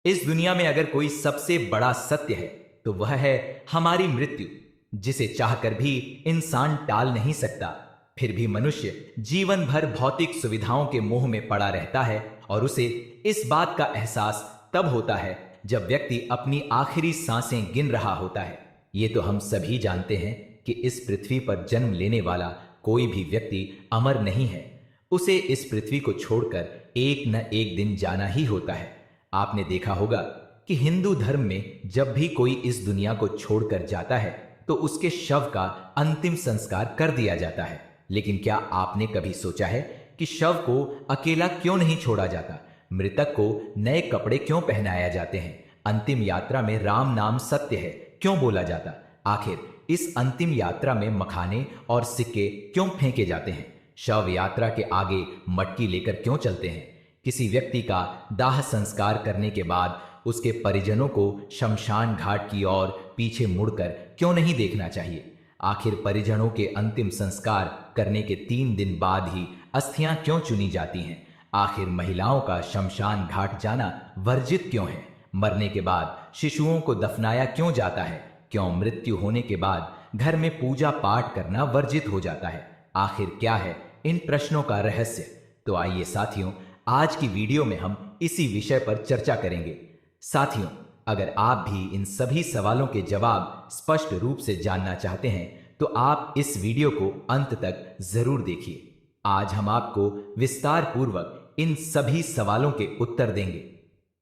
इस दुनिया में अगर कोई सबसे बड़ा सत्य है तो वह है हमारी मृत्यु, जिसे चाहकर भी इंसान टाल नहीं सकता। फिर भी मनुष्य जीवन भर भौतिक सुविधाओं के मोह में पड़ा रहता है और उसे इस बात का एहसास तब होता है जब व्यक्ति अपनी आखिरी सांसें गिन रहा होता है। ये तो हम सभी जानते हैं कि इस पृथ्वी पर जन्म लेने वाला कोई भी व्यक्ति अमर नहीं है। उसे इस पृथ्वी को छोड़कर एक न एक दिन जाना ही होता है। आपने देखा होगा कि हिंदू धर्म में जब भी कोई इस दुनिया को छोड़कर जाता है तो उसके शव का अंतिम संस्कार कर दिया जाता है। लेकिन क्या आपने कभी सोचा है कि शव को अकेला क्यों नहीं छोड़ा जाता? मृतक को नए कपड़े क्यों पहनाया जाते हैं? अंतिम यात्रा में राम नाम सत्य है क्यों बोला जाता? आखिर इस अंतिम यात्रा में मखाने और सिक्के क्यों फेंके जाते हैं? शव यात्रा के आगे मटकी लेकर क्यों चलते हैं? किसी व्यक्ति का दाह संस्कार करने के बाद उसके परिजनों को शमशान घाट की ओर पीछे मुड़कर क्यों नहीं देखना चाहिए? आखिर परिजनों के अंतिम संस्कार करने के 3 दिन बाद ही अस्थियां क्यों चुनी जाती हैं? आखिर महिलाओं का शमशान घाट जाना वर्जित क्यों है? मरने के बाद शिशुओं को दफनाया क्यों जाता है? क्यों मृत्यु होने के बाद घर में पूजा पाठ करना वर्जित हो जाता है? आखिर क्या है इन प्रश्नों का रहस्य? तो आइए साथियों, आज की वीडियो में हम इसी विषय पर चर्चा करेंगे। साथियों, अगर आप भी इन सभी सवालों के जवाब स्पष्ट रूप से जानना चाहते हैं तो आप इस वीडियो को अंत तक जरूर देखिए। आज हम आपको विस्तार पूर्वक इन सभी सवालों के उत्तर देंगे।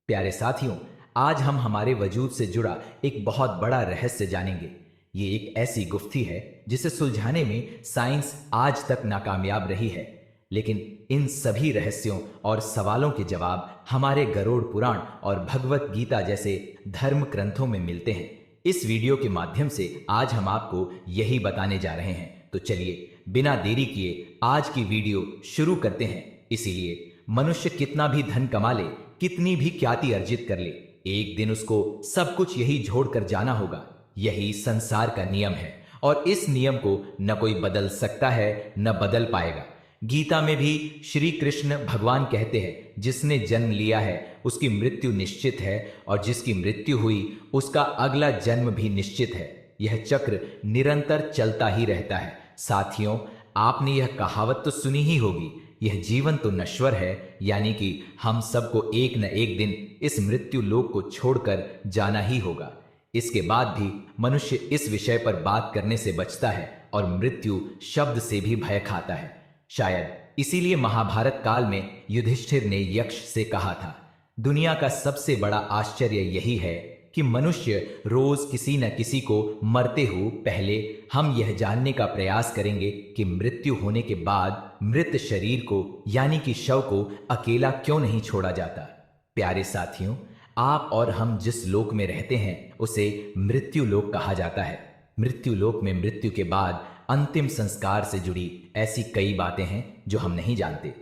प्यारे साथियों, आज हम हमारे वजूद से जुड़ा एक बहुत बड़ा रहस्य जानेंगे। ये एक ऐसी गुफ्थी है जिसे सुलझाने में साइंस आज तक नाकामयाब रही है, लेकिन इन सभी रहस्यों और सवालों के जवाब हमारे गरुड़ पुराण और भगवत गीता जैसे धर्म ग्रंथों में मिलते हैं। इस वीडियो के माध्यम से आज हम आपको यही बताने जा रहे हैं। तो चलिए बिना देरी किए आज की वीडियो शुरू करते हैं। इसीलिए मनुष्य कितना भी धन कमा ले, कितनी भी ख्याति अर्जित कर ले, एक दिन उसको सब कुछ यही छोड़कर जाना होगा। यही संसार का नियम है और इस नियम को न कोई बदल सकता है न बदल पाएगा। गीता में भी श्री कृष्ण भगवान कहते हैं, जिसने जन्म लिया है उसकी मृत्यु निश्चित है और जिसकी मृत्यु हुई उसका अगला जन्म भी निश्चित है। यह चक्र निरंतर चलता ही रहता है। साथियों, आपने यह कहावत तो सुनी ही होगी, यह जीवन तो नश्वर है, यानी कि हम सबको एक न एक दिन इस मृत्यु लोक को छोड़कर जाना ही होगा। इसके बाद भी मनुष्य इस विषय पर बात करने से बचता है और मृत्यु शब्द से भी भय खाता है। शायद इसीलिए महाभारत काल में युधिष्ठिर ने यक्ष से कहा था, दुनिया का सबसे बड़ा आश्चर्य यही है कि मनुष्य रोज किसी न किसी को मरते हुए पहले हम यह जानने का प्रयास करेंगे कि मृत्यु होने के बाद मृत शरीर को यानी कि शव को अकेला क्यों नहीं छोड़ा जाता। प्यारे साथियों, आप और हम जिस लोक में रहते हैं उसे मृत्यु लोक कहा जाता है। मृत्यु लोक में मृत्यु के बाद अंतिम संस्कार से जुड़ी ऐसी कई बातें हैं जो हम नहीं जानते।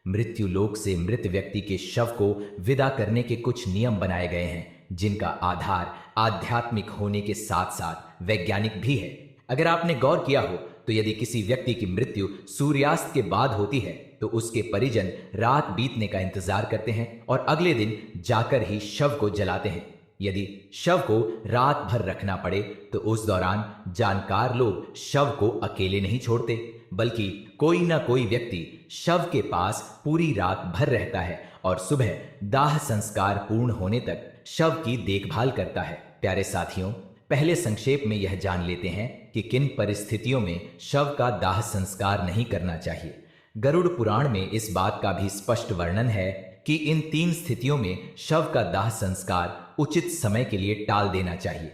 मृत्यु लोक से मृत व्यक्ति के शव को विदा करने के कुछ नियम बनाए गए हैं, जिनका आधार आध्यात्मिक होने के साथ साथ वैज्ञानिक भी है। अगर आपने गौर किया हो तो यदि किसी व्यक्ति की मृत्यु सूर्यास्त के बाद होती है तो उसके परिजन रात बीतने का इंतजार करते हैं और अगले दिन जाकर ही शव को जलाते हैं। यदि शव को रात भर रखना पड़े तो उस दौरान जानकार लोग शव को अकेले नहीं छोड़ते, बल्कि कोई ना कोई व्यक्ति शव के पास पूरी रात भर रहता है और सुबह दाह संस्कार पूर्ण होने तक शव की देखभाल करता है। प्यारे साथियों, पहले संक्षेप में यह जान लेते हैं कि किन परिस्थितियों में शव का दाह संस्कार नहीं करना चाहिए। गरुड़ पुराण में इस बात का भी स्पष्ट वर्णन है कि इन 3 स्थितियों में शव का दाह संस्कार उचित समय के लिए टाल देना चाहिए।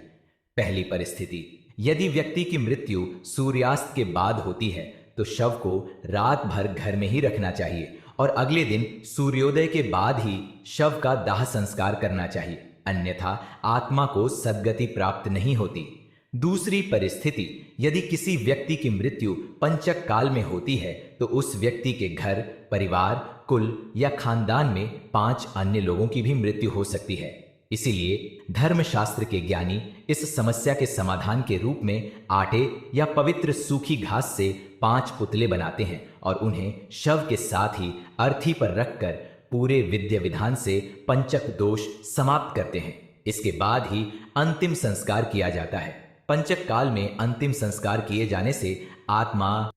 पहली परिस्थिति, यदि व्यक्ति की मृत्यु सूर्यास्त के बाद होती है तो शव को रात भर घर में ही रखना चाहिए और अगले दिन सूर्योदय के बाद ही शव का दाह संस्कार करना चाहिए, अन्यथा आत्मा को सद्गति प्राप्त नहीं होती। दूसरी परिस्थिति, यदि किसी व्यक्ति की मृत्यु पंचक काल में होती है तो उस व्यक्ति के घर, परिवार, कुल या खानदान में 5 अन्य लोगों की भी मृत्यु हो सकती है। इसीलिए धर्मशास्त्र के ज्ञानी इस समस्या के समाधान के रूप में आटे या पवित्र सूखी घास से 5 पुतले बनाते हैं और उन्हें शव के साथ ही अर्थी पर रखकर पूरे विद्या विधान से पंचक दोष समाप्त करते हैं। इसके बाद ही अंतिम संस्कार किया जाता है। पंचक काल में अंतिम संस्कार किए जाने से आत्मा